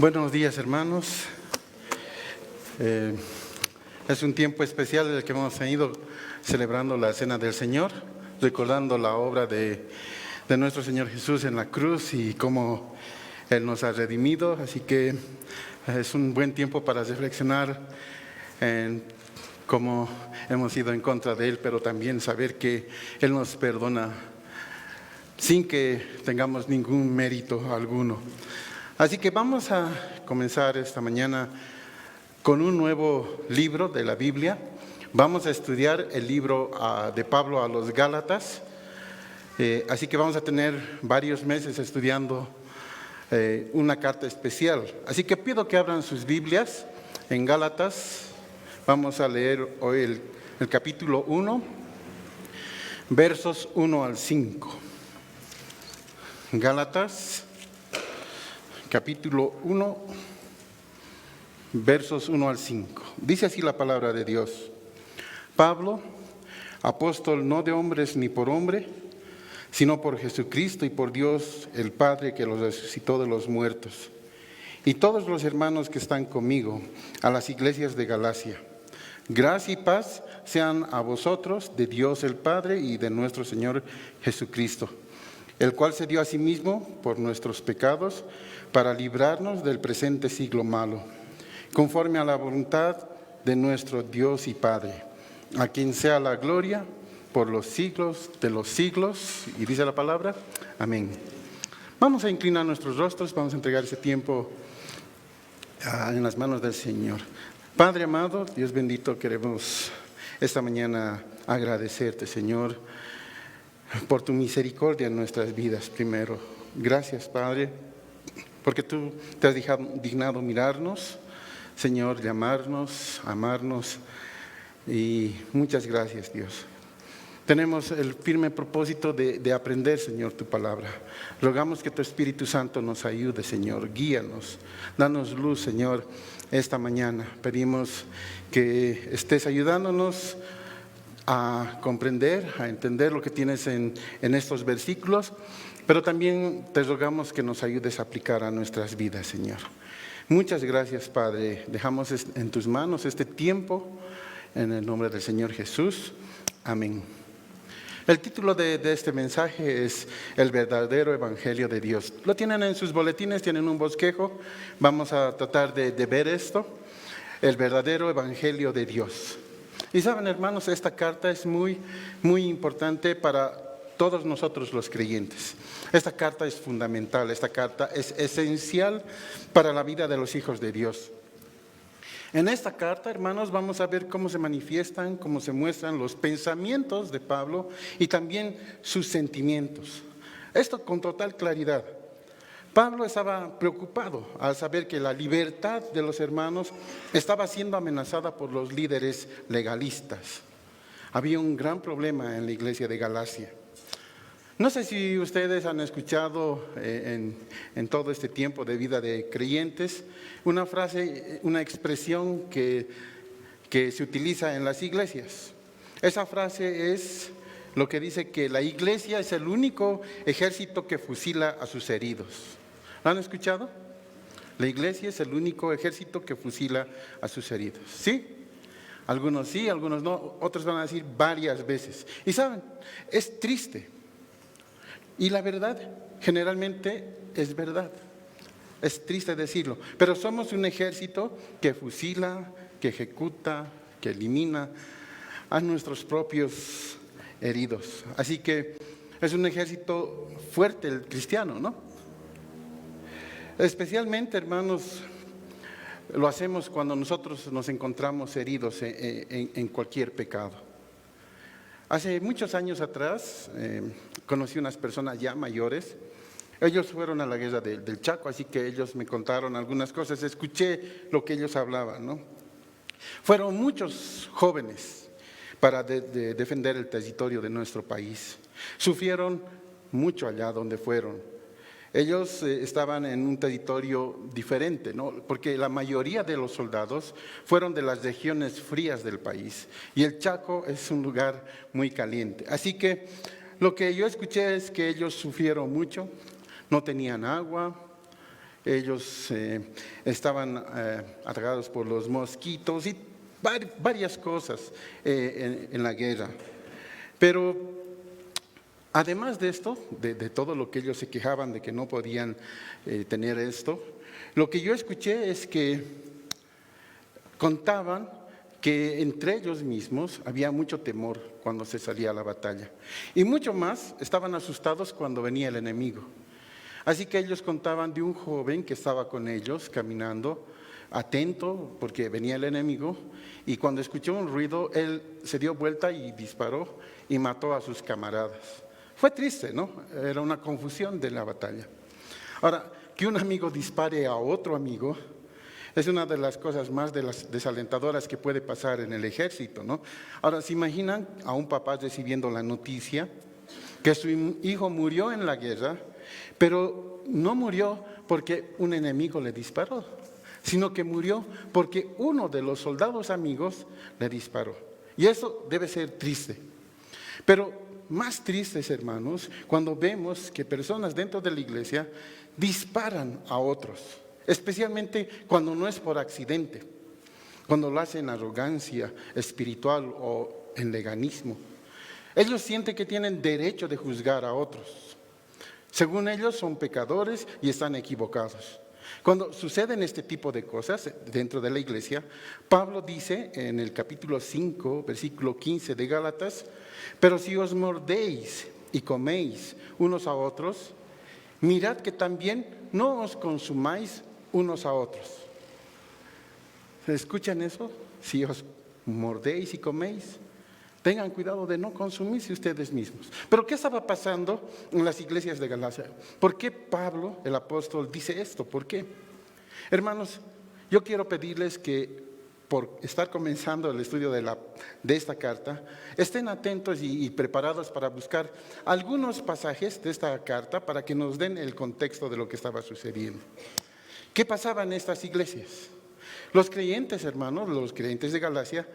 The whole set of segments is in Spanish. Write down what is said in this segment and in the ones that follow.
Buenos días, hermanos. Es un tiempo especial en el que hemos ido celebrando la Cena del Señor, recordando la obra de nuestro Señor Jesús en la cruz y cómo Él nos ha redimido. Así que es un buen tiempo para reflexionar en cómo hemos ido en contra de Él, pero también saber que Él nos perdona sin que tengamos ningún mérito alguno. Así que vamos a comenzar esta mañana con un nuevo libro de la Biblia. Vamos a estudiar el libro de Pablo a los Gálatas. Así que vamos a tener varios meses estudiando una carta especial. Así que pido que abran sus Biblias en Gálatas. Vamos a leer hoy el capítulo 1, versos 1 al 5. Gálatas, capítulo 1, versos 1 al 5. Dice así la palabra de Dios. Pablo, apóstol no de hombres ni por hombre, sino por Jesucristo y por Dios el Padre que los resucitó de los muertos, y todos los hermanos que están conmigo, a las iglesias de Galacia. Gracia y paz sean a vosotros de Dios el Padre y de nuestro Señor Jesucristo, el cual se dio a sí mismo por nuestros pecados para librarnos del presente siglo malo, conforme a la voluntad de nuestro Dios y Padre, a quien sea la gloria por los siglos de los siglos. Y dice la palabra, amén. Vamos a inclinar nuestros rostros, vamos a entregar ese tiempo en las manos del Señor. Padre amado, Dios bendito, queremos esta mañana agradecerte, Señor, por tu misericordia en nuestras vidas primero. Gracias, Padre, porque tú te has dignado mirarnos, Señor, llamarnos, amarnos, y muchas gracias, Dios. Tenemos el firme propósito de aprender, Señor, tu palabra. Rogamos que tu Espíritu Santo nos ayude, Señor, guíanos, danos luz, Señor, esta mañana. Pedimos que estés ayudándonos a comprender, a entender lo que tienes en estos versículos, pero también te rogamos que nos ayudes a aplicar a nuestras vidas, Señor. Muchas gracias, Padre. Dejamos en tus manos este tiempo, en el nombre del Señor Jesús. Amén. El título de este mensaje es El verdadero evangelio de Dios. Lo tienen en sus boletines, tienen un bosquejo. Vamos a tratar de ver esto, el verdadero evangelio de Dios. Y saben, hermanos, esta carta es muy importante para todos nosotros los creyentes. Esta carta es fundamental, esta carta es esencial para la vida de los hijos de Dios. En esta carta, hermanos, vamos a ver cómo se manifiestan, cómo se muestran los pensamientos de Pablo y también sus sentimientos. Esto con total claridad. Pablo estaba preocupado al saber que la libertad de los hermanos estaba siendo amenazada por los líderes legalistas. Había un gran problema en la iglesia de Galacia. No sé si ustedes han escuchado en todo este tiempo de vida de creyentes una frase, una expresión que se utiliza en las iglesias. Esa frase es lo que dice que la iglesia es el único ejército que fusila a sus heridos. ¿Lo han escuchado? La iglesia es el único ejército que fusila a sus heridos. ¿Sí? Algunos sí, algunos no, otros van a decir varias veces. Y saben, es triste. Y la verdad, generalmente es verdad. Es triste decirlo, pero somos un ejército que fusila, que ejecuta, que elimina a nuestros propios heridos. Así que es un ejército fuerte el cristiano, ¿no? Especialmente, hermanos, lo hacemos cuando nosotros nos encontramos heridos en cualquier pecado. Hace muchos años atrás conocí unas personas ya mayores. Ellos fueron a la guerra del Chaco, así que ellos me contaron algunas cosas. Escuché lo que ellos hablaban, ¿no? Fueron muchos jóvenes para defender el territorio de nuestro país. Sufrieron mucho allá donde fueron. Ellos estaban en un territorio diferente, ¿no? Porque la mayoría de los soldados fueron de las regiones frías del país y el Chaco es un lugar muy caliente. Así que lo que yo escuché es que ellos sufrieron mucho, no tenían agua, Ellos estaban atacados por los mosquitos y varias cosas en la guerra. Pero además de esto, de todo lo que ellos se quejaban de que no podían tener esto, lo que yo escuché es que contaban que entre ellos mismos había mucho temor cuando se salía a la batalla. Y mucho más, estaban asustados cuando venía el enemigo. Así que ellos contaban de un joven que estaba con ellos caminando, atento porque venía el enemigo, y cuando escuchó un ruido, él se dio vuelta y disparó y mató a sus camaradas. Fue triste, ¿no? Era una confusión de la batalla. Ahora, que un amigo dispare a otro amigo es una de las cosas más desalentadoras que puede pasar en el ejército, ¿no? Ahora, ¿se imaginan a un papá recibiendo la noticia que su hijo murió en la guerra, pero no murió porque un enemigo le disparó, sino que murió porque uno de los soldados amigos le disparó? Y eso debe ser triste. Pero más tristes, hermanos, cuando vemos que personas dentro de la iglesia disparan a otros, especialmente cuando no es por accidente, cuando lo hacen en arrogancia espiritual o en leganismo. Ellos sienten que tienen derecho de juzgar a otros. Según ellos son pecadores y están equivocados. Cuando suceden este tipo de cosas dentro de la iglesia, Pablo dice en el capítulo 5, versículo 15 de Gálatas: pero si os mordéis y coméis unos a otros, mirad que también no os consumáis unos a otros. ¿Escuchan eso? Si os mordéis y coméis, tengan cuidado de no consumirse ustedes mismos. Pero ¿qué estaba pasando en las iglesias de Galacia? ¿Por qué Pablo, el apóstol, dice esto? ¿Por qué? Hermanos, yo quiero pedirles que por estar comenzando el estudio de esta carta, estén atentos y preparados para buscar algunos pasajes de esta carta para que nos den el contexto de lo que estaba sucediendo. ¿Qué pasaba en estas iglesias? Los creyentes, hermanos, los creyentes de Galacia,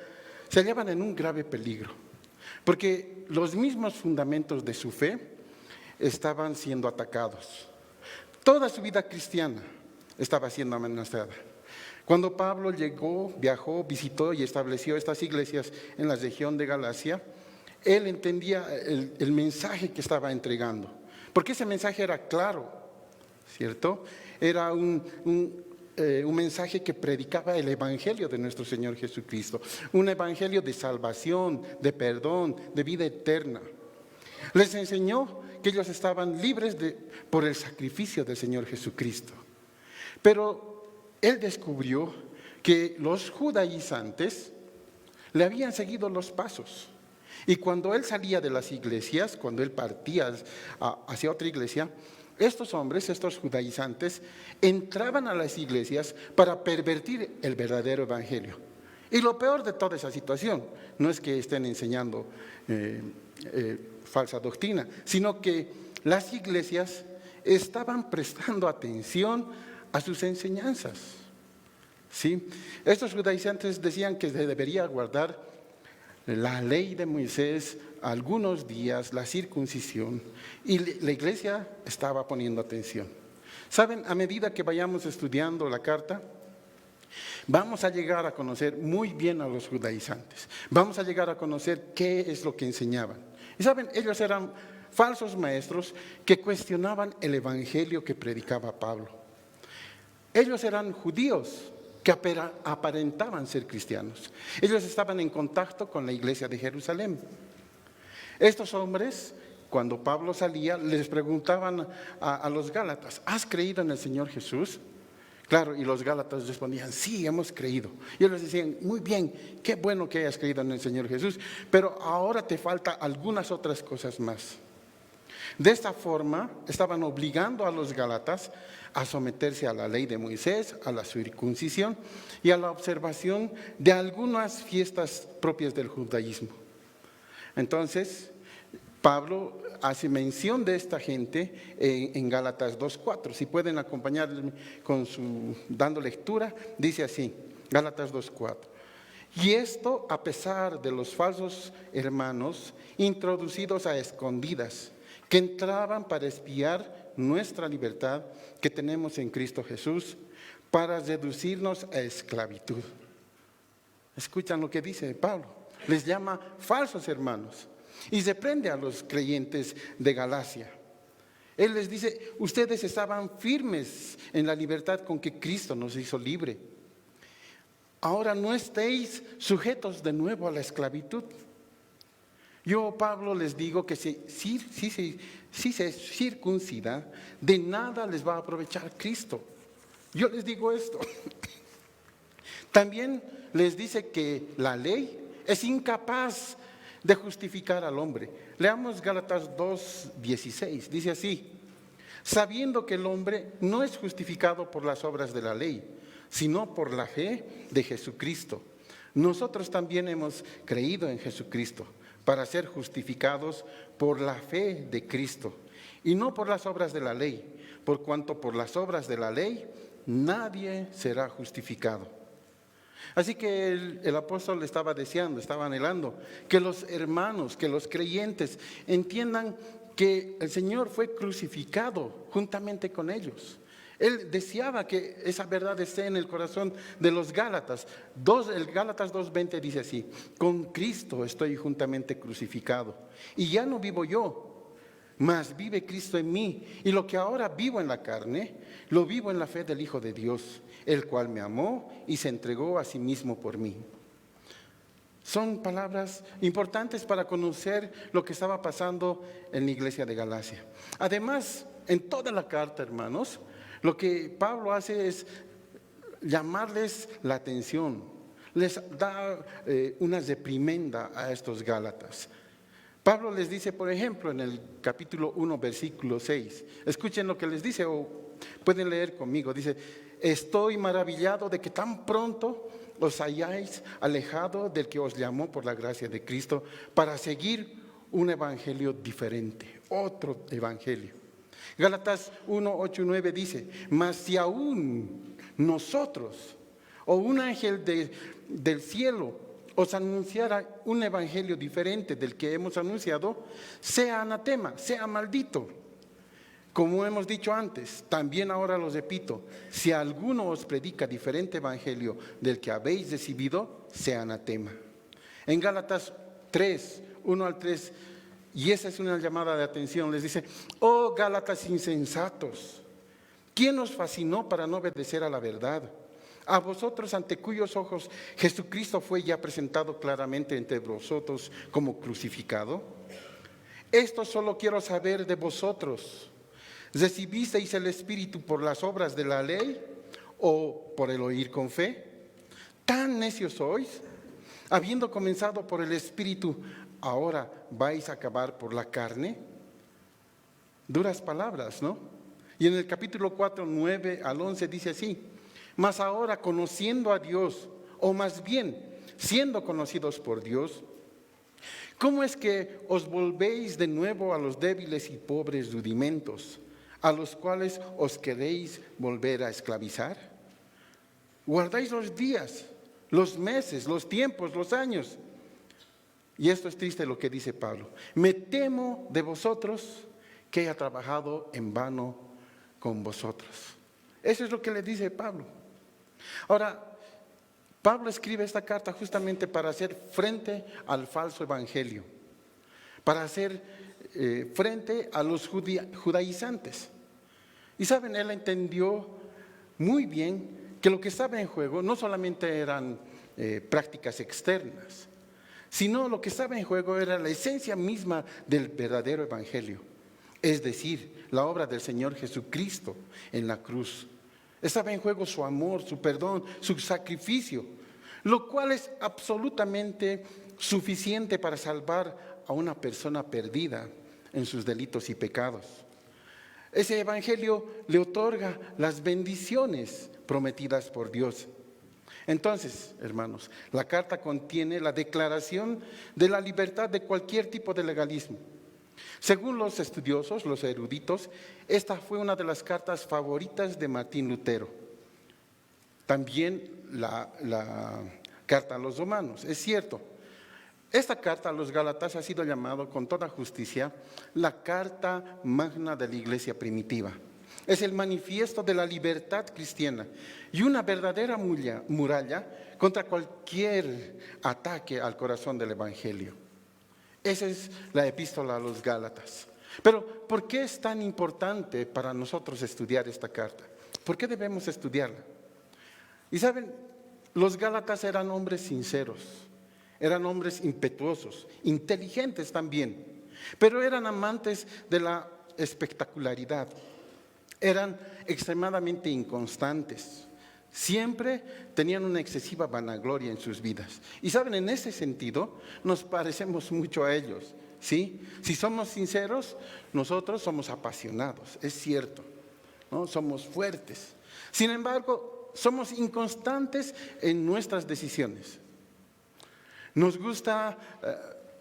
se hallaban en un grave peligro, porque los mismos fundamentos de su fe estaban siendo atacados. Toda su vida cristiana estaba siendo amenazada. Cuando Pablo llegó, viajó, visitó y estableció estas iglesias en la región de Galacia, él entendía el mensaje que estaba entregando, porque ese mensaje era claro, ¿cierto? Era un mensaje que predicaba el evangelio de nuestro Señor Jesucristo, un evangelio de salvación, de perdón, de vida eterna. Les enseñó que ellos estaban libres por el sacrificio del Señor Jesucristo. Pero él descubrió que los judaizantes le habían seguido los pasos. Y cuando él salía de las iglesias, cuando él partía hacia otra iglesia, estos hombres, estos judaizantes, entraban a las iglesias para pervertir el verdadero evangelio. Y lo peor de toda esa situación no es que estén enseñando falsa doctrina, sino que las iglesias estaban prestando atención a sus enseñanzas. ¿Sí? Estos judaizantes decían que se debería guardar la ley de Moisés algunos días, la circuncisión, y la iglesia estaba poniendo atención. ¿Saben? A medida que vayamos estudiando la carta, vamos a llegar a conocer muy bien a los judaizantes. Vamos a llegar a conocer qué es lo que enseñaban. Y ¿saben? Ellos eran falsos maestros que cuestionaban el evangelio que predicaba Pablo. Ellos eran judíos que aparentaban ser cristianos. Ellos estaban en contacto con la iglesia de Jerusalén. Estos hombres, cuando Pablo salía, les preguntaban a los gálatas: ¿has creído en el Señor Jesús? Claro, y los gálatas respondían: sí, hemos creído. Y ellos decían: muy bien, qué bueno que hayas creído en el Señor Jesús, pero ahora te falta algunas otras cosas más. De esta forma, estaban obligando a los gálatas a someterse a la ley de Moisés, a la circuncisión y a la observación de algunas fiestas propias del judaísmo. Entonces, Pablo hace mención de esta gente en Gálatas 2:4. Si pueden acompañarme dando lectura, dice así, Gálatas 2:4. Y esto a pesar de los falsos hermanos introducidos a escondidas, que entraban para espiar nuestra libertad que tenemos en Cristo Jesús para reducirnos a esclavitud. Escuchan lo que dice Pablo. Les llama falsos hermanos y reprende a los creyentes de Galacia. Él les dice, ustedes estaban firmes en la libertad con que Cristo nos hizo libre. Ahora no estéis sujetos de nuevo a la esclavitud. Yo, Pablo, les digo que si se circuncida, de nada les va a aprovechar Cristo. Yo les digo esto. También les dice que la ley es incapaz de justificar al hombre. Leamos Gálatas 2:16, dice así: sabiendo que el hombre no es justificado por las obras de la ley, sino por la fe de Jesucristo. Nosotros también hemos creído en Jesucristo para ser justificados por la fe de Cristo y no por las obras de la ley, por cuanto por las obras de la ley nadie será justificado. Así que el apóstol estaba deseando, estaba anhelando que los hermanos, que los creyentes entiendan que el Señor fue crucificado juntamente con ellos. Él deseaba que esa verdad esté en el corazón de los Gálatas. El Gálatas 2:20 dice así: con Cristo estoy juntamente crucificado, y ya no vivo yo, mas vive Cristo en mí. Y lo que ahora vivo en la carne, lo vivo en la fe del Hijo de Dios, el cual me amó y se entregó a sí mismo por mí. Son palabras importantes para conocer lo que estaba pasando en la iglesia de Galacia. Además, en toda la carta, hermanos, lo que Pablo hace es llamarles la atención, les da una reprimenda a estos Gálatas. Pablo les dice, por ejemplo, en el capítulo 1, versículo 6, escuchen lo que les dice o pueden leer conmigo. Dice: estoy maravillado de que tan pronto os hayáis alejado del que os llamó por la gracia de Cristo para seguir un evangelio diferente, otro evangelio. Gálatas 1, 8 y 9 dice: mas si aún nosotros o un ángel del cielo os anunciara un evangelio diferente del que hemos anunciado, sea anatema, sea maldito. Como hemos dicho antes, también ahora lo repito: si alguno os predica diferente evangelio del que habéis recibido, sea anatema. En Gálatas 3, 1 al 3, y esa es una llamada de atención, les dice: oh Gálatas insensatos, ¿quién os fascinó para no obedecer a la verdad? A vosotros, ante cuyos ojos Jesucristo fue ya presentado claramente entre vosotros como crucificado. Esto solo quiero saber de vosotros: ¿recibisteis el Espíritu por las obras de la ley o por el oír con fe? ¿Tan necios sois? Habiendo comenzado por el Espíritu, ¿ahora vais a acabar por la carne? Duras palabras, ¿no? Y en el capítulo 4, 9 al 11 dice así: mas ahora, conociendo a Dios, o más bien siendo conocidos por Dios, ¿cómo es que os volvéis de nuevo a los débiles y pobres rudimentos, a los cuales os queréis volver a esclavizar? Guardáis los días, los meses, los tiempos, los años. Y esto es triste lo que dice Pablo: me temo de vosotros que haya trabajado en vano con vosotros. Eso es lo que le dice Pablo. Ahora, Pablo escribe esta carta justamente para hacer frente al falso evangelio, para hacer frente a los judaizantes. Y saben, él entendió muy bien que lo que estaba en juego no solamente eran prácticas externas, sino lo que estaba en juego era la esencia misma del verdadero evangelio, es decir, la obra del Señor Jesucristo en la cruz. Estaba en juego su amor, su perdón, su sacrificio, lo cual es absolutamente suficiente para salvar a una persona perdida en sus delitos y pecados. Ese evangelio le otorga las bendiciones prometidas por Dios. Entonces, hermanos, la carta contiene la declaración de la libertad de cualquier tipo de legalismo. Según los estudiosos, los eruditos, esta fue una de las cartas favoritas de Martín Lutero. También la carta a los romanos, es cierto. Esta carta a los Gálatas ha sido llamado con toda justicia la carta magna de la iglesia primitiva. Es el manifiesto de la libertad cristiana y una verdadera muralla contra cualquier ataque al corazón del evangelio. Esa es la epístola a los Gálatas. Pero, ¿por qué es tan importante para nosotros estudiar esta carta? ¿Por qué debemos estudiarla? Y saben, los Gálatas eran hombres sinceros, eran hombres impetuosos, inteligentes también, pero eran amantes de la espectacularidad, eran extremadamente inconstantes, siempre tenían una excesiva vanagloria en sus vidas. Y saben, en ese sentido nos parecemos mucho a ellos, ¿sí? Si somos sinceros, nosotros somos apasionados, es cierto, ¿no? Somos fuertes. Sin embargo, somos inconstantes en nuestras decisiones. Nos gusta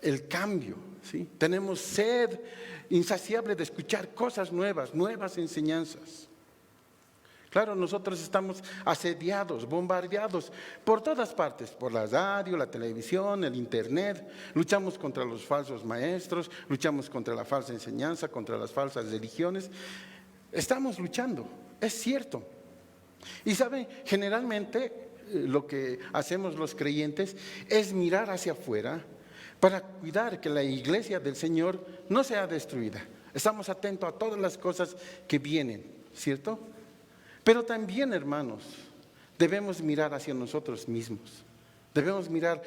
el cambio, ¿sí? Tenemos sed insaciable de escuchar cosas nuevas, nuevas enseñanzas. Claro, nosotros estamos asediados, bombardeados por todas partes, por la radio, la televisión, el internet. Luchamos contra los falsos maestros, luchamos contra la falsa enseñanza, contra las falsas religiones. Estamos luchando, es cierto. Y saben, generalmente lo que hacemos los creyentes es mirar hacia afuera para cuidar que la iglesia del Señor no sea destruida. Estamos atentos a todas las cosas que vienen, ¿cierto? Pero también, hermanos, debemos mirar hacia nosotros mismos. Debemos mirar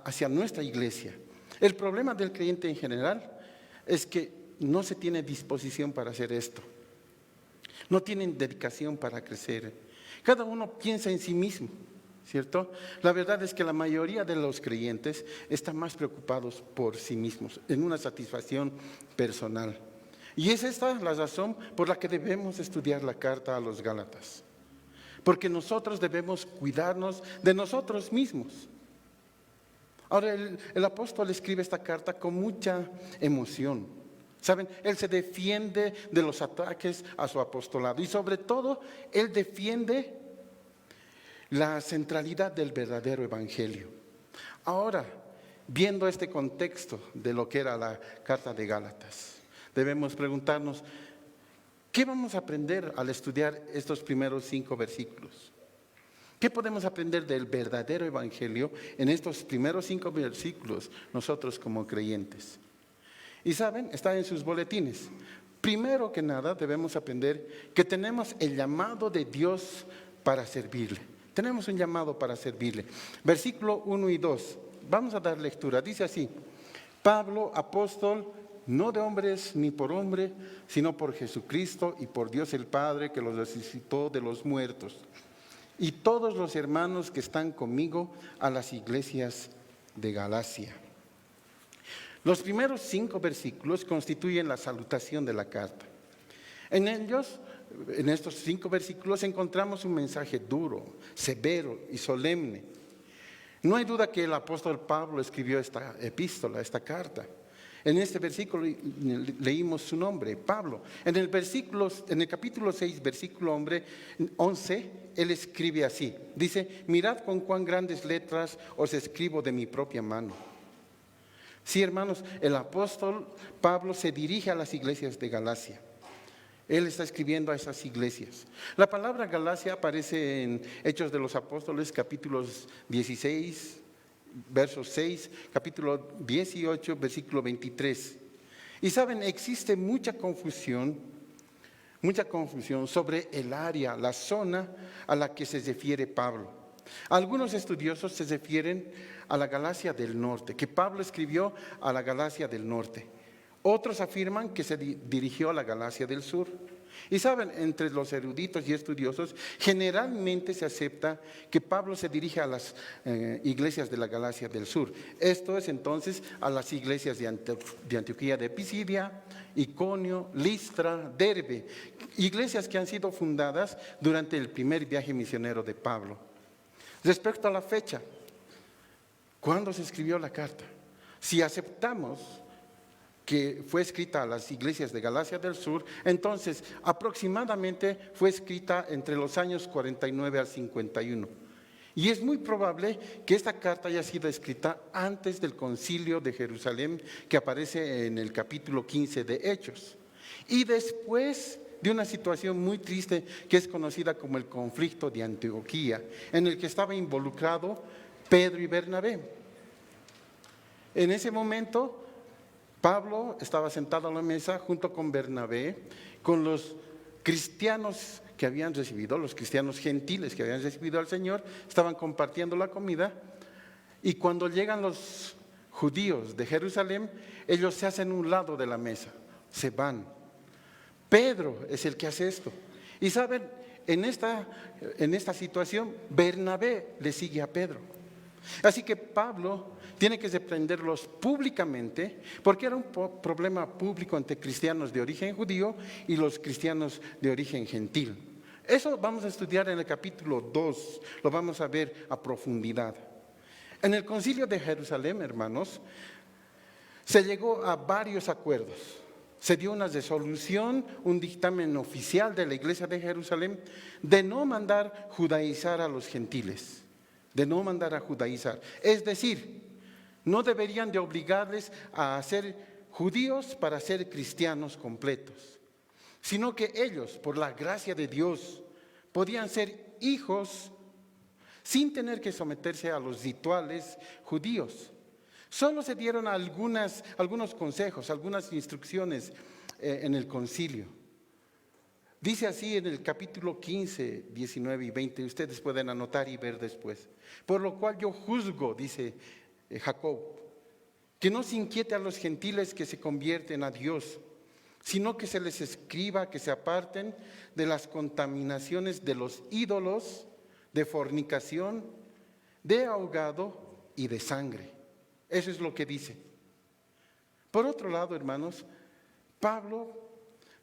hacia nuestra iglesia. El problema del creyente en general es que no se tiene disposición para hacer esto. No tienen dedicación para crecer. Cada uno piensa en sí mismo, ¿cierto? La verdad es que la mayoría de los creyentes están más preocupados por sí mismos, en una satisfacción personal. Y es esta la razón por la que debemos estudiar la carta a los Gálatas. Porque nosotros debemos cuidarnos de nosotros mismos. Ahora, el apóstol escribe esta carta con mucha emoción. ¿Saben? Él se defiende de los ataques a su apostolado y sobre todo, él defiende la centralidad del verdadero evangelio. Ahora, viendo este contexto de lo que era la carta de Gálatas, debemos preguntarnos, ¿qué vamos a aprender al estudiar estos primeros 5 versículos? ¿Qué podemos aprender del verdadero evangelio en estos primeros 5 versículos nosotros como creyentes? Y saben, está en sus boletines. Primero que nada debemos aprender que tenemos el llamado de Dios para servirle. Tenemos un llamado para servirle. Versículo 1 y 2. Vamos a dar lectura. Dice así: Pablo, apóstol, no de hombres ni por hombre, sino por Jesucristo y por Dios el Padre que los resucitó de los muertos. Y todos los hermanos que están conmigo a las iglesias de Galacia. Los primeros 5 versículos constituyen la salutación de la carta. En ellos, en estos 5 versículos, encontramos un mensaje duro, severo y solemne. No hay duda que el apóstol Pablo escribió esta epístola, esta carta. En este versículo leímos su nombre, Pablo. En el capítulo 6, versículo 11, él escribe así. Dice: mirad con cuán grandes letras os escribo de mi propia mano. Sí, hermanos, el apóstol Pablo se dirige a las iglesias de Galacia. Él está escribiendo a esas iglesias. La palabra Galacia aparece en Hechos de los Apóstoles, capítulos 16, versos 6, capítulo 18, versículo 23. Y saben, existe mucha confusión sobre el área, la zona a la que se refiere Pablo. Algunos estudiosos se refieren a la Galacia del norte, que Pablo escribió a la Galacia del norte. Otros afirman que se dirigió a la Galacia del sur. Y saben, entre los eruditos y estudiosos, generalmente se acepta que Pablo se dirige a las iglesias de la Galacia del sur. Esto es entonces a las iglesias de Antioquía de Pisidia, Iconio, Listra, Derbe, iglesias que han sido fundadas durante el primer viaje misionero de Pablo. Respecto a la fecha, ¿cuándo se escribió la carta? Si aceptamos que fue escrita a las iglesias de Galacia del Sur, entonces aproximadamente fue escrita entre los años 49 al 51. Y es muy probable que esta carta haya sido escrita antes del concilio de Jerusalén que aparece en el capítulo 15 de Hechos. Y después de una situación muy triste que es conocida como el conflicto de Antioquía, en el que estaba involucrado Pedro y Bernabé. En ese momento, Pablo estaba sentado a la mesa junto con Bernabé, con los cristianos que habían recibido, los cristianos gentiles que habían recibido al Señor, estaban compartiendo la comida, y cuando llegan los judíos de Jerusalén, ellos se hacen a un lado de la mesa, se van. Pedro es el que hace esto. Y saben, en esta situación, Bernabé le sigue a Pedro. Así que Pablo tiene que reprenderlos públicamente, porque era un problema público entre cristianos de origen judío y los cristianos de origen gentil. Eso vamos a estudiar en el capítulo 2, lo vamos a ver a profundidad. En el concilio de Jerusalén, hermanos, se llegó a varios acuerdos. Se dio una resolución, un dictamen oficial de la iglesia de Jerusalén de no mandar judaizar a los gentiles, de no mandar a judaizar. Es decir, no deberían de obligarles a ser judíos para ser cristianos completos, sino que ellos, por la gracia de Dios, podían ser hijos sin tener que someterse a los rituales judíos. Solo se dieron algunos consejos, algunas instrucciones en el concilio. Dice así en el capítulo 15, 19 y 20, ustedes pueden anotar y ver después. Por lo cual yo juzgo, dice Jacob, que no se inquiete a los gentiles que se convierten a Dios, sino que se les escriba que se aparten de las contaminaciones de los ídolos, de fornicación, de ahogado y de sangre. Eso es lo que dice. Por otro lado, hermanos, Pablo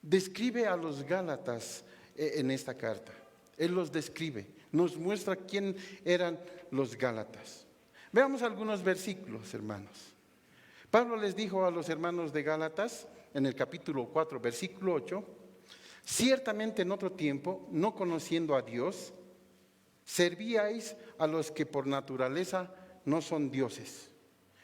describe a los Gálatas en esta carta. Él los describe, nos muestra quién eran los Gálatas. Veamos algunos versículos, hermanos. Pablo les dijo a los hermanos de Gálatas, en el capítulo 4, versículo 8, ciertamente en otro tiempo, no conociendo a Dios, servíais a los que por naturaleza no son dioses.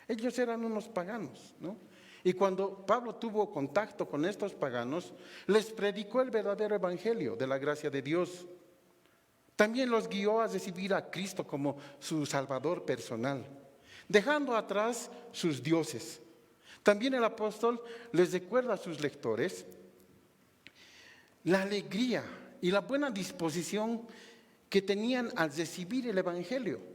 Ellos eran unos paganos, ¿no? Y cuando Pablo tuvo contacto con estos paganos, les predicó el verdadero evangelio de la gracia de Dios. También los guió a recibir a Cristo como su Salvador personal, dejando atrás sus dioses. También el apóstol les recuerda a sus lectores la alegría y la buena disposición que tenían al recibir el evangelio.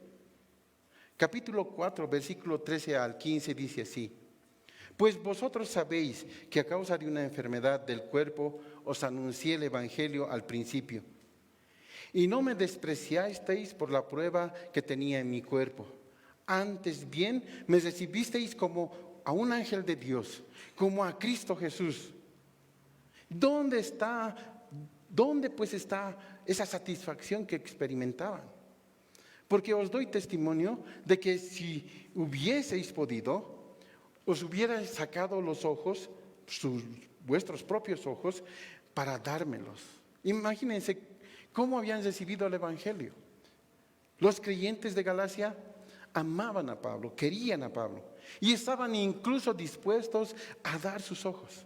Capítulo 4, versículo 13 al 15 dice así: pues vosotros sabéis que a causa de una enfermedad del cuerpo os anuncié el evangelio al principio, y no me despreciasteis por la prueba que tenía en mi cuerpo. Antes bien me recibisteis como a un ángel de Dios, como a Cristo Jesús. ¿Dónde pues está esa satisfacción que experimentaban? Porque os doy testimonio de que si hubieseis podido, os hubierais sacado los ojos, vuestros propios ojos, para dármelos. Imagínense cómo habían recibido el evangelio. Los creyentes de Galacia amaban a Pablo, querían a Pablo, y estaban incluso dispuestos a dar sus ojos.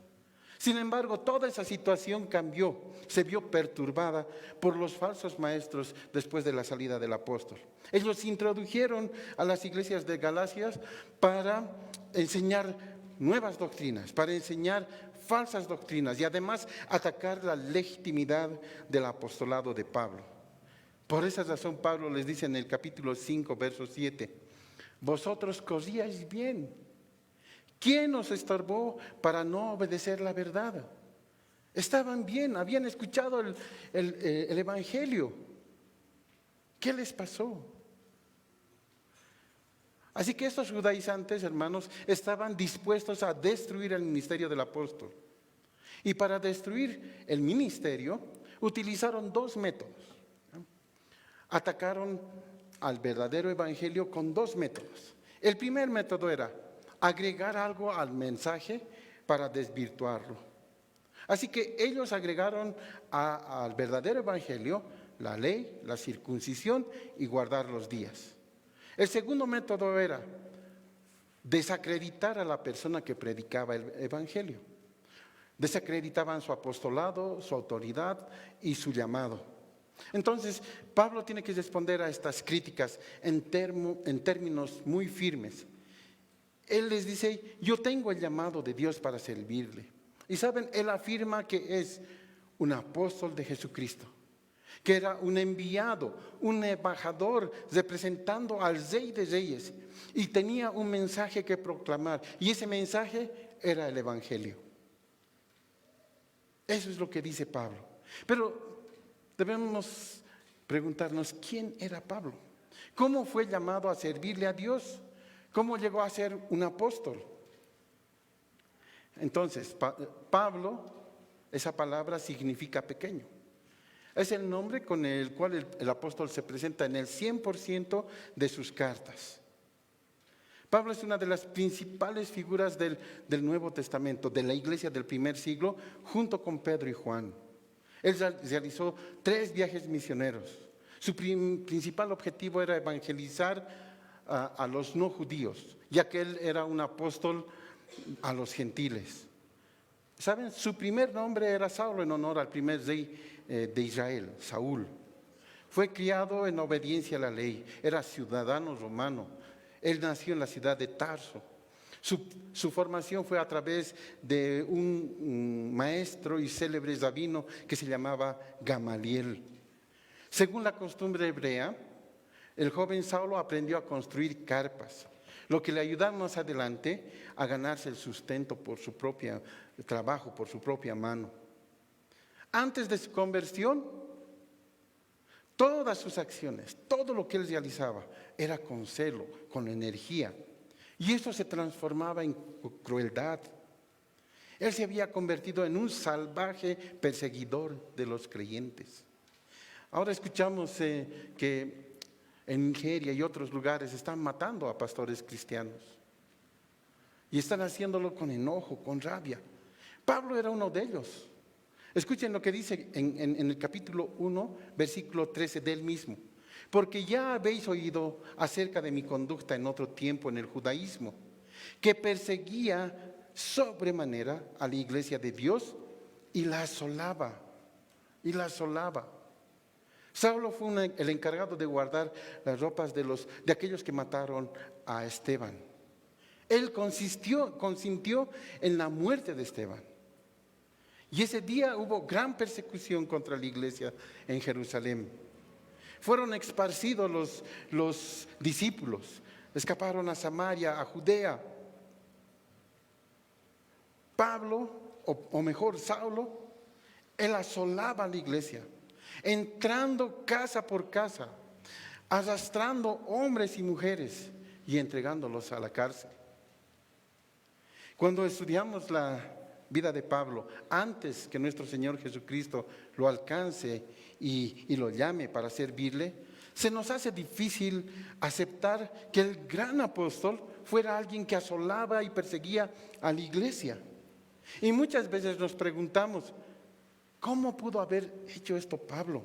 Sin embargo, toda esa situación cambió, se vio perturbada por los falsos maestros después de la salida del apóstol. Ellos se introdujeron a las iglesias de Galacia para enseñar nuevas doctrinas, para enseñar falsas doctrinas y además atacar la legitimidad del apostolado de Pablo. Por esa razón Pablo les dice en el capítulo 5, verso 7, vosotros corríais bien. ¿Quién os estorbó para no obedecer la verdad? Estaban bien, habían escuchado el evangelio. ¿Qué les pasó? Así que estos judaizantes, hermanos, estaban dispuestos a destruir el ministerio del apóstol. Y para destruir el ministerio, utilizaron dos métodos. Atacaron al verdadero evangelio con dos métodos. El primer método era agregar algo al mensaje para desvirtuarlo. Así que ellos agregaron al verdadero evangelio la ley, la circuncisión y guardar los días. El segundo método era desacreditar a la persona que predicaba el evangelio. Desacreditaban su apostolado, su autoridad y su llamado. Entonces, Pablo tiene que responder a estas críticas en términos muy firmes. Él les dice: yo tengo el llamado de Dios para servirle. Y saben, él afirma que es un apóstol de Jesucristo, que era un enviado, un embajador representando al Rey de Reyes, y tenía un mensaje que proclamar, y ese mensaje era el evangelio. Eso es lo que dice Pablo. Pero debemos preguntarnos: ¿quién era Pablo? ¿Cómo fue llamado a servirle a Dios? ¿Cómo llegó a ser un apóstol? Entonces, Pablo, esa palabra significa pequeño. Es el nombre con el cual el apóstol se presenta en el 100% de sus cartas. Pablo es una de las principales figuras del Nuevo Testamento, de la iglesia del primer siglo, junto con Pedro y Juan. Él realizó 3 viajes misioneros. Su principal objetivo era evangelizar a los no judíos, ya que él era un apóstol a los gentiles. ¿Saben? Su primer nombre era Saulo, en honor al primer rey de Israel, Saúl. Fue criado en obediencia a la ley, era ciudadano romano. Él nació en la ciudad de Tarso. Su formación fue a través de un maestro y célebre rabino que se llamaba Gamaliel. Según la costumbre hebrea, el joven Saulo aprendió a construir carpas, lo que le ayudó más adelante a ganarse el sustento por su propio trabajo, por su propia mano. Antes de su conversión, todas sus acciones, todo lo que él realizaba, era con celo, con energía. Y eso se transformaba en crueldad. Él se había convertido en un salvaje perseguidor de los creyentes. Ahora escuchamos que en Nigeria y otros lugares están matando a pastores cristianos. Y están haciéndolo con enojo, con rabia. Pablo era uno de ellos. Escuchen lo que dice en el capítulo 1, versículo 13 del mismo. Porque ya habéis oído acerca de mi conducta en otro tiempo en el judaísmo, que perseguía sobremanera a la iglesia de Dios y la asolaba. Saulo fue el encargado de guardar las ropas de aquellos que mataron a Esteban. Él consintió en la muerte de Esteban. Y ese día hubo gran persecución contra la iglesia en Jerusalén. Fueron esparcidos los discípulos, escaparon a Samaria, a Judea. Pablo, o mejor Saulo, él asolaba a la iglesia, entrando casa por casa, arrastrando hombres y mujeres y entregándolos a la cárcel. Cuando estudiamos la vida de Pablo, antes que nuestro Señor Jesucristo lo alcance y lo llame para servirle, se nos hace difícil aceptar que el gran apóstol fuera alguien que asolaba y perseguía a la iglesia. Y muchas veces nos preguntamos: ¿cómo pudo haber hecho esto Pablo?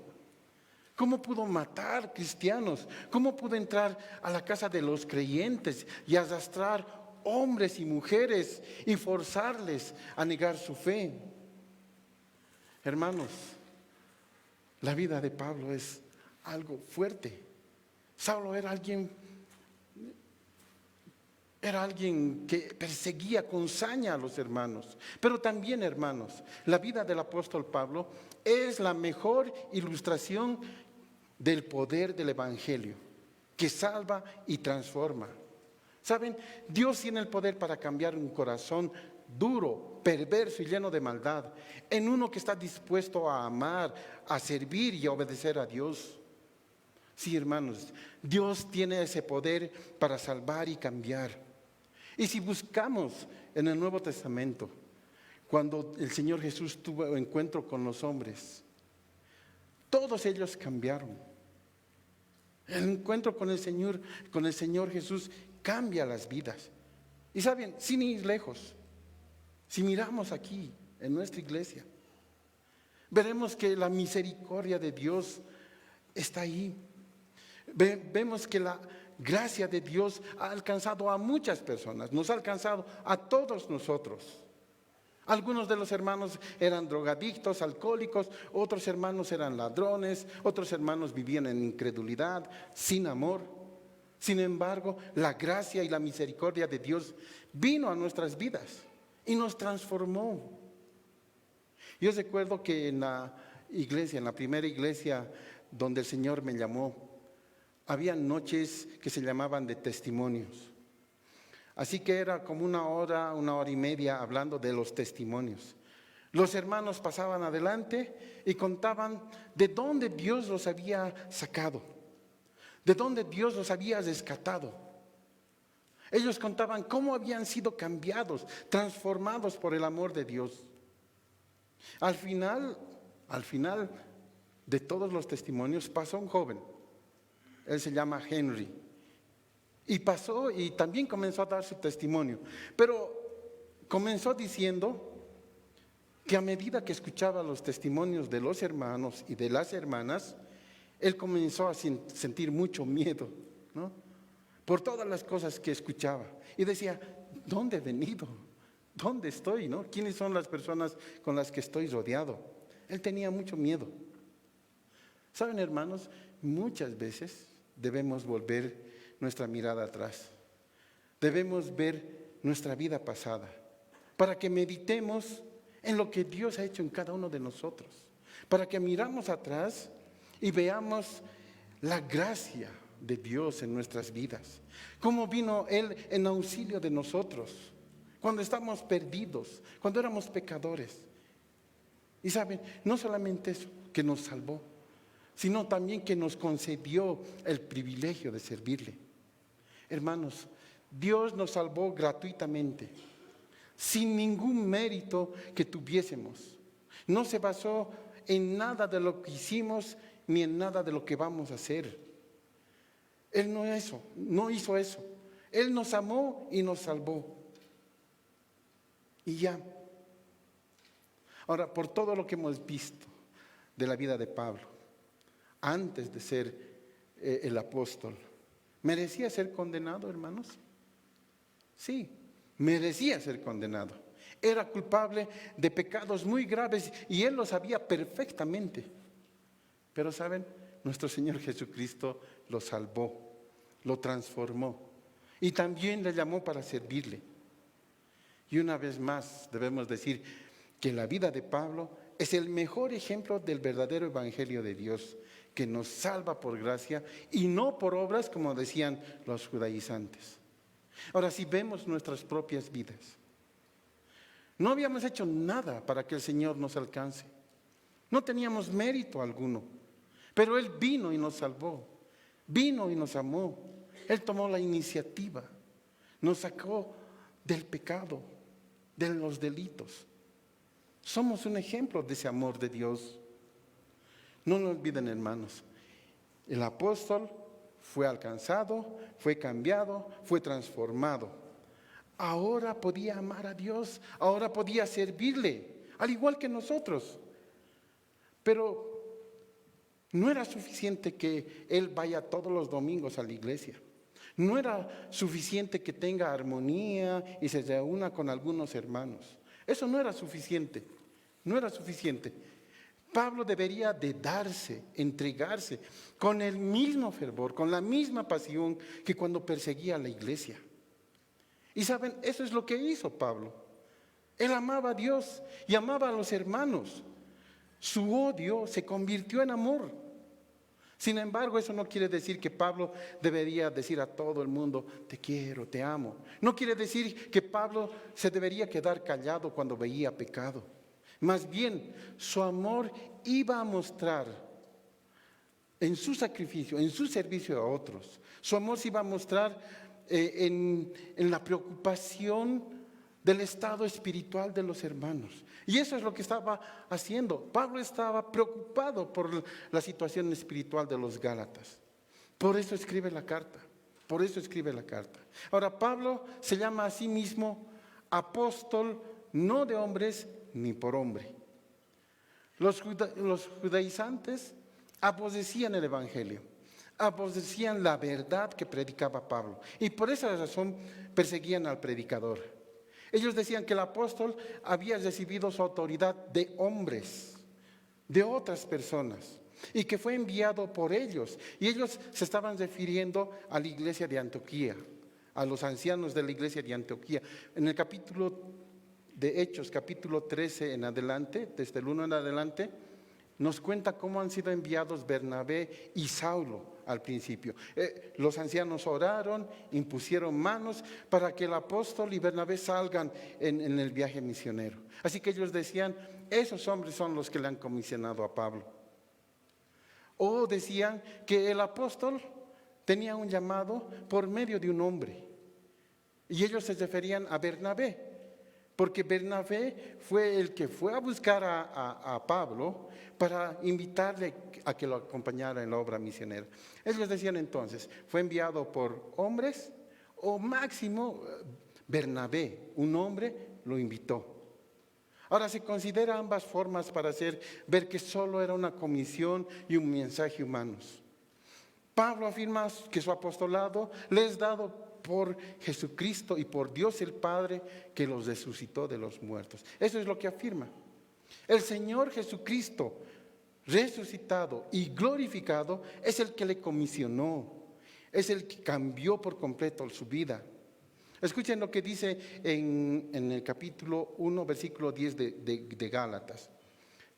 ¿Cómo pudo matar cristianos? ¿Cómo pudo entrar a la casa de los creyentes y arrastrar hombres y mujeres y forzarles a negar su fe? Hermanos, la vida de Pablo es algo fuerte. Saulo era alguien que perseguía con saña a los hermanos. Pero también, hermanos, la vida del apóstol Pablo es la mejor ilustración del poder del evangelio, que salva y transforma. ¿Saben? Dios tiene el poder para cambiar un corazón duro, perverso y lleno de maldad en uno que está dispuesto a amar, a servir y a obedecer a Dios. Sí, hermanos, Dios tiene ese poder para salvar y cambiar. Y si buscamos en el Nuevo Testamento, cuando el Señor Jesús tuvo encuentro con los hombres, todos ellos cambiaron. El encuentro con el Señor Jesús cambia las vidas. Y saben, sin ir lejos, si miramos aquí en nuestra iglesia, veremos que la misericordia de Dios está ahí. Vemos que la gracia de Dios ha alcanzado a muchas personas, nos ha alcanzado a todos nosotros. Algunos de los hermanos eran drogadictos, alcohólicos, otros hermanos eran ladrones, otros hermanos vivían en incredulidad, sin amor. Sin embargo, la gracia y la misericordia de Dios vino a nuestras vidas y nos transformó. Yo recuerdo que en la iglesia, en la primera iglesia donde el Señor me llamó, había noches que se llamaban de testimonios. Así que era como una hora y media hablando de los testimonios. Los hermanos pasaban adelante y contaban de dónde Dios los había sacado, de dónde Dios los había rescatado. Ellos contaban cómo habían sido cambiados, transformados por el amor de Dios. Al final de todos los testimonios pasó un joven. Él se llama Henry. Y pasó y también comenzó a dar su testimonio. Pero comenzó diciendo que a medida que escuchaba los testimonios de los hermanos y de las hermanas, él comenzó a sentir mucho miedo, ¿no? Por todas las cosas que escuchaba. Y decía, ¿dónde he venido? ¿Dónde estoy? ¿No? ¿Quiénes son las personas con las que estoy rodeado? Él tenía mucho miedo. ¿Saben, hermanos? Muchas veces debemos volver nuestra mirada atrás. Debemos ver nuestra vida pasada para que meditemos en lo que Dios ha hecho en cada uno de nosotros. Para que miramos atrás y veamos la gracia de Dios en nuestras vidas. Cómo vino Él en auxilio de nosotros cuando estábamos perdidos, cuando éramos pecadores. Y saben, no solamente eso, que nos salvó, sino también que nos concedió el privilegio de servirle. Hermanos, Dios nos salvó gratuitamente, sin ningún mérito que tuviésemos. No se basó en nada de lo que hicimos, ni en nada de lo que vamos a hacer. Él no hizo eso. Él nos amó y nos salvó. Y ya. Ahora, por todo lo que hemos visto de la vida de Pablo, antes de ser el apóstol, ¿merecía ser condenado, hermanos? Sí, merecía ser condenado. Era culpable de pecados muy graves y él lo sabía perfectamente. Pero ¿saben? Nuestro Señor Jesucristo lo salvó, lo transformó y también le llamó para servirle. Y una vez más debemos decir que la vida de Pablo es el mejor ejemplo del verdadero evangelio de Dios, que nos salva por gracia y no por obras, como decían los judaizantes. Ahora, si vemos nuestras propias vidas, no habíamos hecho nada para que el Señor nos alcance. No teníamos mérito alguno, pero Él vino y nos salvó, vino y nos amó. Él tomó la iniciativa, nos sacó del pecado, de los delitos. Somos un ejemplo de ese amor de Dios. No lo olviden, hermanos, el apóstol fue alcanzado, fue cambiado, fue transformado. Ahora podía amar a Dios, ahora podía servirle, al igual que nosotros. Pero no era suficiente que él vaya todos los domingos a la iglesia. No era suficiente que tenga armonía y se reúna con algunos hermanos. Eso no era suficiente, no era suficiente. Pablo debería de darse, entregarse con el mismo fervor, con la misma pasión que cuando perseguía a la iglesia. Y saben, eso es lo que hizo Pablo. Él amaba a Dios y amaba a los hermanos. Su odio se convirtió en amor. Sin embargo, eso no quiere decir que Pablo debería decir a todo el mundo, te quiero, te amo. No quiere decir que Pablo se debería quedar callado cuando veía pecado. Más bien, su amor iba a mostrar en su sacrificio, en su servicio a otros. Su amor se iba a mostrar en la preocupación del estado espiritual de los hermanos. Y eso es lo que estaba haciendo. Pablo estaba preocupado por la situación espiritual de los Gálatas. Por eso escribe la carta. Por eso escribe la carta. Ahora, Pablo se llama a sí mismo apóstol, no de hombres ni por hombre. Los judaizantes aborrecían el Evangelio, aborrecían la verdad que predicaba Pablo. Y por esa razón perseguían al predicador. Ellos decían que el apóstol había recibido su autoridad de hombres, de otras personas, y que fue enviado por ellos. Y ellos se estaban refiriendo a la iglesia de Antioquía, a los ancianos de la iglesia de Antioquía. En el capítulo de Hechos, capítulo 13 en adelante, desde el 1 en adelante, nos cuenta cómo han sido enviados Bernabé y Saulo al principio. Los ancianos oraron, impusieron manos para que el apóstol y Bernabé salgan en el viaje misionero. Así que ellos decían, esos hombres son los que le han comisionado a Pablo. O decían que el apóstol tenía un llamado por medio de un hombre. Y ellos se referían a Bernabé, porque Bernabé fue el que fue a buscar a Pablo para invitarle a que lo acompañara en la obra misionera. Ellos decían entonces, fue enviado por hombres o máximo Bernabé, un hombre, lo invitó. Ahora se considera ambas formas para ver que solo era una comisión y un mensaje humanos. Pablo afirma que su apostolado le es dado por Jesucristo y por Dios el Padre que los resucitó de los muertos. Eso es lo que afirma. El Señor Jesucristo, resucitado y glorificado, es el que le comisionó, es el que cambió por completo su vida. Escuchen lo que dice en el capítulo 1, versículo 10 de Gálatas.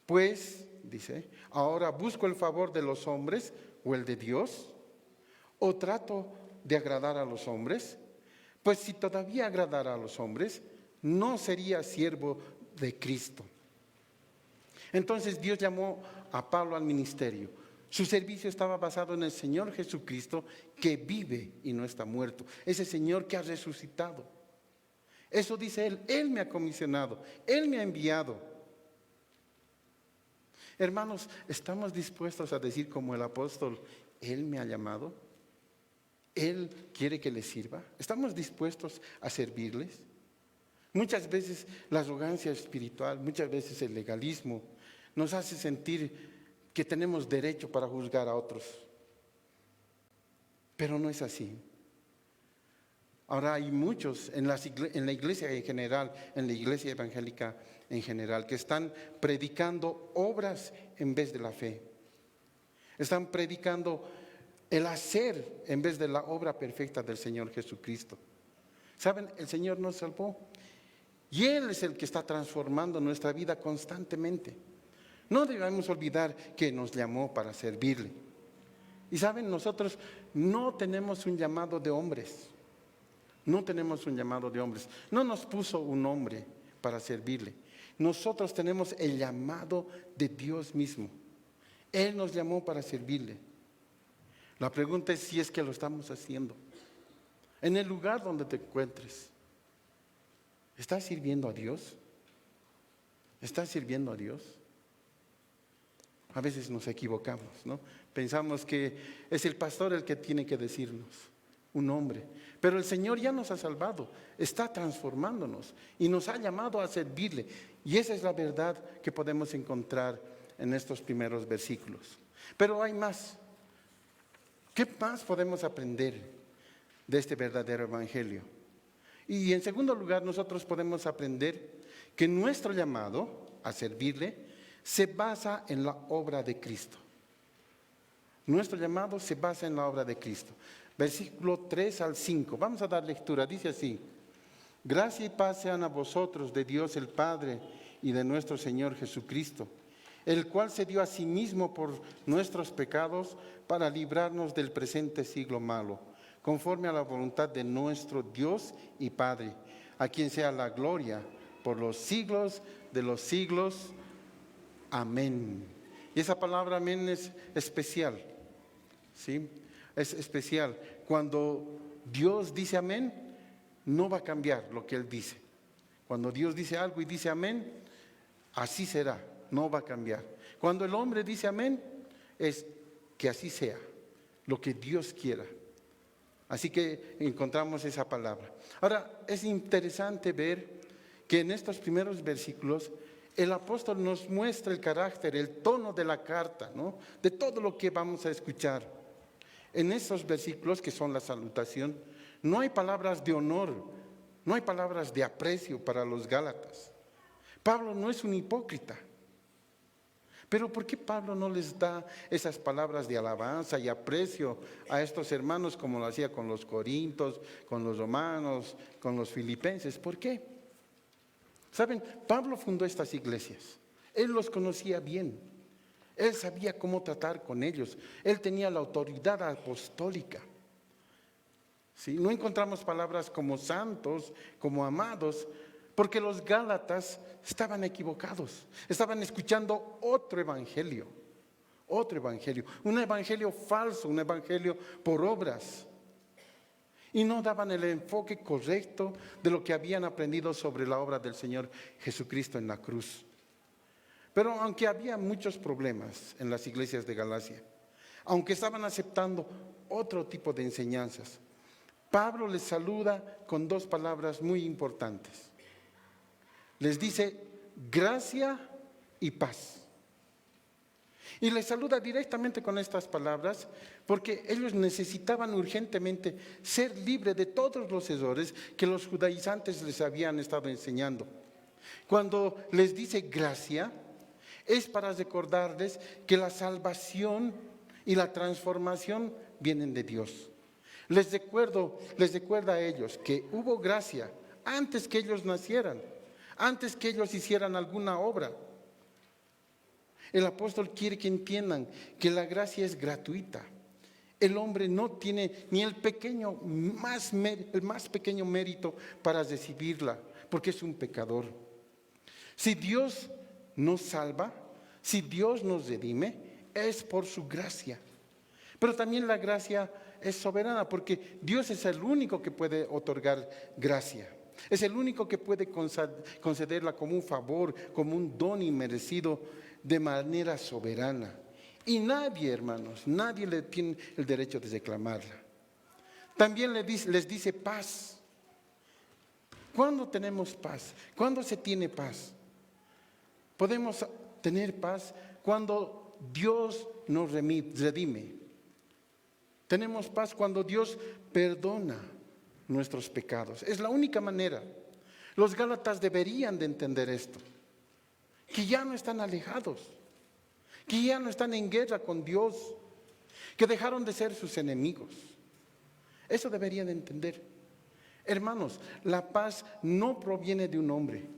Pues, dice, ahora busco el favor de los hombres o el de Dios, o trato de agradar a los hombres. Pues si todavía agradara a los hombres, no sería siervo de Cristo. Entonces Dios llamó a Pablo al ministerio. Su servicio estaba basado en el Señor Jesucristo, que vive y no está muerto. Ese Señor que ha resucitado. Eso dice Él. Él me ha comisionado, Él me ha enviado. Hermanos, ¿estamos dispuestos a decir como el apóstol, Él me ha llamado? ¿Él quiere que le sirva? ¿Estamos dispuestos a servirles? Muchas veces la arrogancia espiritual, muchas veces el legalismo nos hace sentir que tenemos derecho para juzgar a otros. Pero no es así. Ahora hay muchos en la iglesia en general, en la iglesia evangélica en general, que están predicando obras en vez de la fe. Están predicando el hacer en vez de la obra perfecta del Señor Jesucristo. ¿Saben? El Señor nos salvó y Él es el que está transformando nuestra vida constantemente. No debemos olvidar que nos llamó para servirle. Y saben, nosotros no tenemos un llamado de hombres. No tenemos un llamado de hombres. No nos puso un hombre para servirle. Nosotros tenemos el llamado de Dios mismo. Él nos llamó para servirle. La pregunta es si es que lo estamos haciendo. En el lugar donde te encuentres, ¿estás sirviendo a Dios? ¿Estás sirviendo a Dios? A veces nos equivocamos, ¿no? Pensamos que es el pastor el que tiene que decirnos, un hombre. Pero el Señor ya nos ha salvado, está transformándonos y nos ha llamado a servirle. Y esa es la verdad que podemos encontrar en estos primeros versículos. Pero hay más. ¿Qué más podemos aprender de este verdadero evangelio? Y en segundo lugar, nosotros podemos aprender que nuestro llamado a servirle se basa en la obra de Cristo. Nuestro llamado se basa en la obra de Cristo. Versículo 3 al 5. Vamos a dar lectura. Dice así: gracia y paz sean a vosotros de Dios el Padre y de nuestro Señor Jesucristo, el cual se dio a sí mismo por nuestros pecados para librarnos del presente siglo malo, conforme a la voluntad de nuestro Dios y Padre, a quien sea la gloria por los siglos de los siglos. Amén. Y esa palabra amén es especial, ¿sí? Es especial. Cuando Dios dice amén, no va a cambiar lo que Él dice. Cuando Dios dice algo y dice amén, así será, no va a cambiar. Cuando el hombre dice amén, es que así sea, lo que Dios quiera. Así que encontramos esa palabra. Ahora, es interesante ver que en estos primeros versículos el apóstol nos muestra el carácter, el tono de la carta, ¿no? De todo lo que vamos a escuchar. En esos versículos que son la salutación, no hay palabras de honor, no hay palabras de aprecio para los Gálatas. Pablo no es un hipócrita. Pero ¿por qué Pablo no les da esas palabras de alabanza y aprecio a estos hermanos como lo hacía con los corintios, con los romanos, con los filipenses? ¿Por qué? Saben, Pablo fundó estas iglesias. Él los conocía bien. Él sabía cómo tratar con ellos. Él tenía la autoridad apostólica. ¿Sí? No encontramos palabras como santos, como amados, porque los Gálatas estaban equivocados. Estaban escuchando otro evangelio, un evangelio falso, un evangelio por obras. Y no daban el enfoque correcto de lo que habían aprendido sobre la obra del Señor Jesucristo en la cruz. Pero aunque había muchos problemas en las iglesias de Galacia, aunque estaban aceptando otro tipo de enseñanzas, Pablo les saluda con dos palabras muy importantes. Les dice gracia y paz. Y les saluda directamente con estas palabras porque ellos necesitaban urgentemente ser libres de todos los errores que los judaizantes les habían estado enseñando. Cuando les dice gracia, es para recordarles que la salvación y la transformación vienen de Dios. Les recuerda a ellos que hubo gracia antes que ellos nacieran, antes que ellos hicieran alguna obra. El apóstol quiere que entiendan que la gracia es gratuita. El hombre no tiene ni el más pequeño mérito para recibirla, porque es un pecador. Si Dios nos salva, si Dios nos redime, es por su gracia. Pero también la gracia es soberana, porque Dios es el único que puede otorgar gracia. Es el único que puede concederla como un favor, como un don inmerecido de manera soberana. Y nadie, hermanos, nadie le tiene el derecho de reclamarla. También les dice paz. ¿Cuándo tenemos paz? ¿Cuándo se tiene paz? Podemos tener paz cuando Dios nos redime. Tenemos paz cuando Dios perdona nuestros pecados. Es la única manera. Los Gálatas deberían de entender esto, que ya no están alejados, que ya no están en guerra con Dios, que dejaron de ser sus enemigos. Eso deberían de entender. Hermanos, la paz no proviene de un hombre,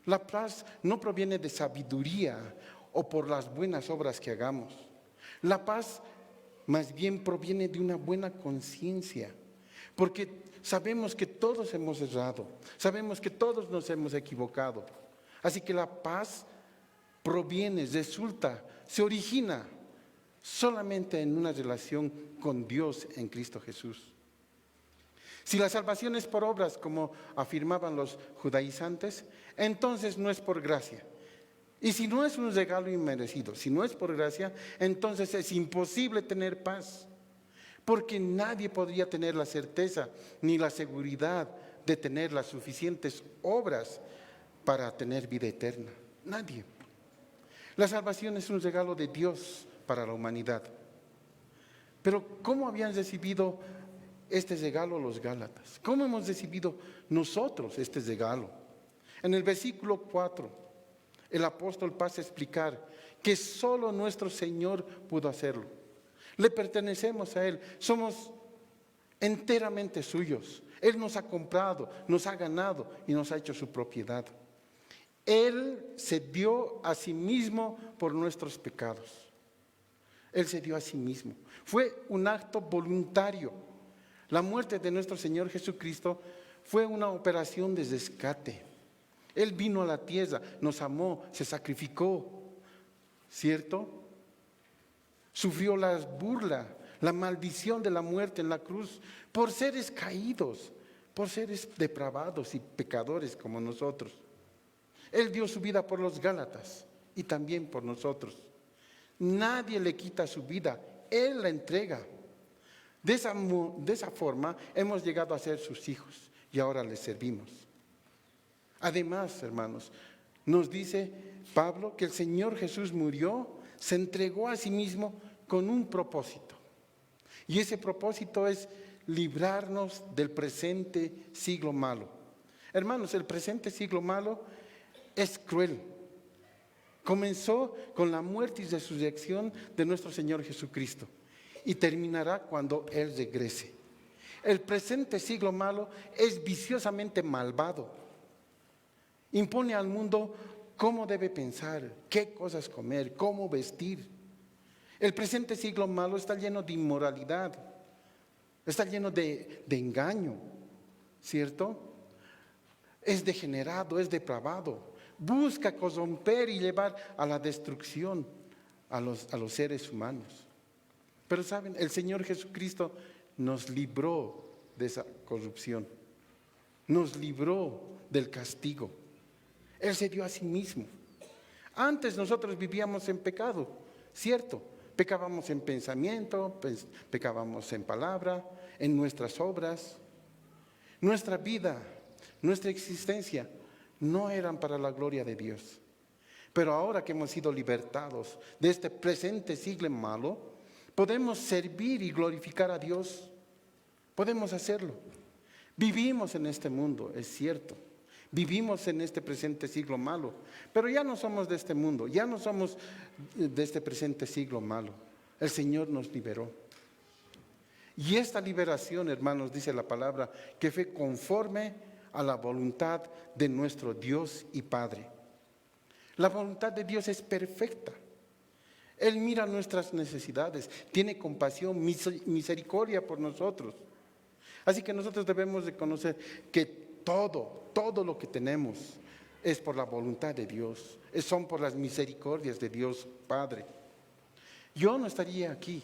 la paz no proviene de sabiduría o por las buenas obras que hagamos. La paz más bien proviene de una buena conciencia, porque sabemos que todos hemos errado, sabemos que todos nos hemos equivocado. Así que la paz proviene, resulta, se origina solamente en una relación con Dios en Cristo Jesús. Si la salvación es por obras, como afirmaban los judaizantes, entonces no es por gracia. Y si no es un regalo inmerecido, si no es por gracia, entonces es imposible tener paz. Porque nadie podría tener la certeza ni la seguridad de tener las suficientes obras para tener vida eterna. Nadie. La salvación es un regalo de Dios para la humanidad. Pero ¿cómo habían recibido este regalo los Gálatas? ¿Cómo hemos recibido nosotros este regalo? En el versículo 4, el apóstol pasa a explicar que solo nuestro Señor pudo hacerlo. Le pertenecemos a Él, somos enteramente suyos. Él nos ha comprado, nos ha ganado y nos ha hecho su propiedad. Él se dio a sí mismo por nuestros pecados. Él se dio a sí mismo. Fue un acto voluntario. La muerte de nuestro Señor Jesucristo fue una operación de rescate. Él vino a la tierra, nos amó, se sacrificó, ¿cierto? Sufrió la burla, la maldición de la muerte en la cruz por seres caídos, por seres depravados y pecadores como nosotros. Él dio su vida por los Gálatas y también por nosotros. Nadie le quita su vida, Él la entrega. De esa forma hemos llegado a ser sus hijos y ahora les servimos. Además, hermanos, Nos dice Pablo que el Señor Jesús murió, se entregó a sí mismo con un propósito. Y ese propósito es librarnos del presente siglo malo. Hermanos, el presente siglo malo es cruel. Comenzó con la muerte y resurrección de nuestro Señor Jesucristo y terminará cuando Él regrese. El presente siglo malo es viciosamente malvado. Impone al mundo cómo debe pensar, qué cosas comer, cómo vestir. El presente siglo malo está lleno de inmoralidad, está lleno de engaño, ¿cierto? Es degenerado, es depravado. Busca corromper y llevar a la destrucción a los seres humanos. Pero saben, el Señor Jesucristo nos libró de esa corrupción, nos libró del castigo. Él se dio a sí mismo. Antes nosotros vivíamos en pecado, ¿cierto? Pecábamos en pensamiento, pecábamos en palabra, en nuestras obras. Nuestra vida, nuestra existencia no eran para la gloria de Dios. Pero ahora que hemos sido libertados de este presente siglo malo, podemos servir y glorificar a Dios. Podemos hacerlo. Vivimos en este mundo, es cierto. Vivimos en este presente siglo malo, pero ya no somos de este mundo, ya no somos de este presente siglo malo. El Señor nos liberó. Y esta liberación, hermanos, dice la palabra, que fue conforme a la voluntad de nuestro Dios y Padre. La voluntad de Dios es perfecta. Él mira nuestras necesidades, tiene compasión, misericordia por nosotros. Así que nosotros debemos de conocer que todo lo que tenemos es por la voluntad de Dios, son por las misericordias de Dios Padre. Yo no estaría aquí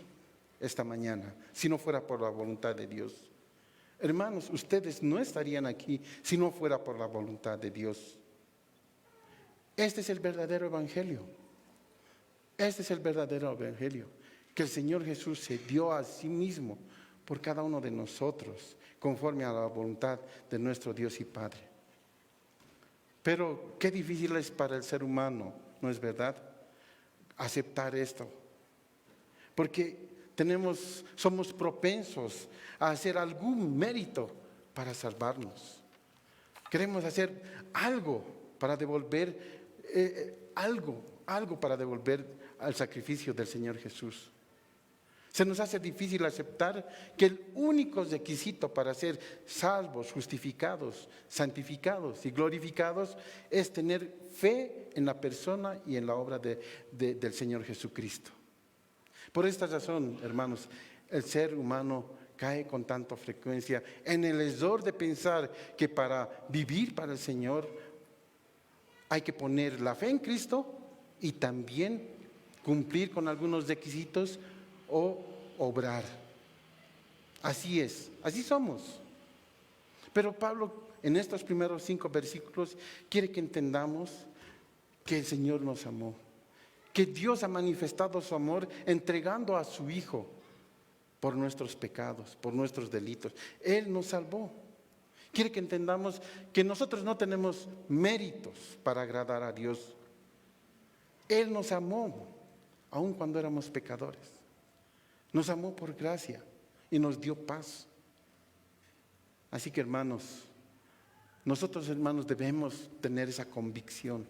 esta mañana si no fuera por la voluntad de Dios. Hermanos, ustedes no estarían aquí si no fuera por la voluntad de Dios. Este es el verdadero evangelio. Este es el verdadero evangelio, que el Señor Jesús se dio a sí mismo por cada uno de nosotros, conforme a la voluntad de nuestro Dios y Padre. Pero qué difícil es para el ser humano, ¿no es verdad?, aceptar esto. Porque somos propensos a hacer algún mérito para salvarnos. Queremos hacer algo para devolver, algo para devolver al sacrificio del Señor Jesús. Se nos hace difícil aceptar que el único requisito para ser salvos, justificados, santificados y glorificados es tener fe en la persona y en la obra del Señor Jesucristo. Por esta razón, hermanos, el ser humano cae con tanta frecuencia en el error de pensar que para vivir para el Señor hay que poner la fe en Cristo y también cumplir con algunos requisitos o obrar. Así es, así somos. Pero Pablo en estos primeros 5 versículos quiere que entendamos que el Señor nos amó, que Dios ha manifestado su amor entregando a su Hijo por nuestros pecados, por nuestros delitos. Él nos salvó. Quiere que entendamos que nosotros no tenemos méritos para agradar a Dios. Él nos amó, aun cuando éramos pecadores. Nos amó por gracia y nos dio paz. Así que, hermanos, nosotros, hermanos, debemos tener esa convicción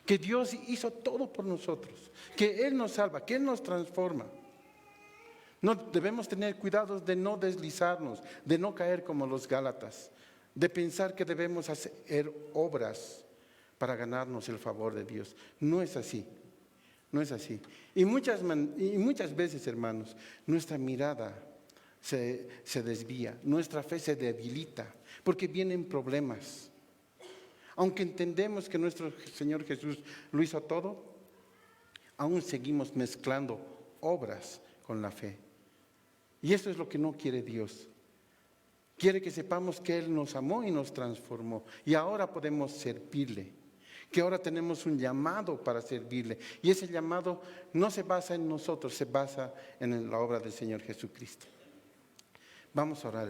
que Dios hizo todo por nosotros, que Él nos salva, que Él nos transforma. No debemos tener cuidados de no deslizarnos, de no caer como los Gálatas, de pensar que debemos hacer obras para ganarnos el favor de Dios. No es así. No es así. Y muchas veces, hermanos, nuestra mirada se desvía, nuestra fe se debilita, porque vienen problemas. Aunque entendemos que nuestro Señor Jesús lo hizo todo, aún seguimos mezclando obras con la fe. Y eso es lo que no quiere Dios. Quiere que sepamos que Él nos amó y nos transformó. Y ahora podemos servirle. Que ahora tenemos un llamado para servirle. Y ese llamado no se basa en nosotros, se basa en la obra del Señor Jesucristo. Vamos a orar.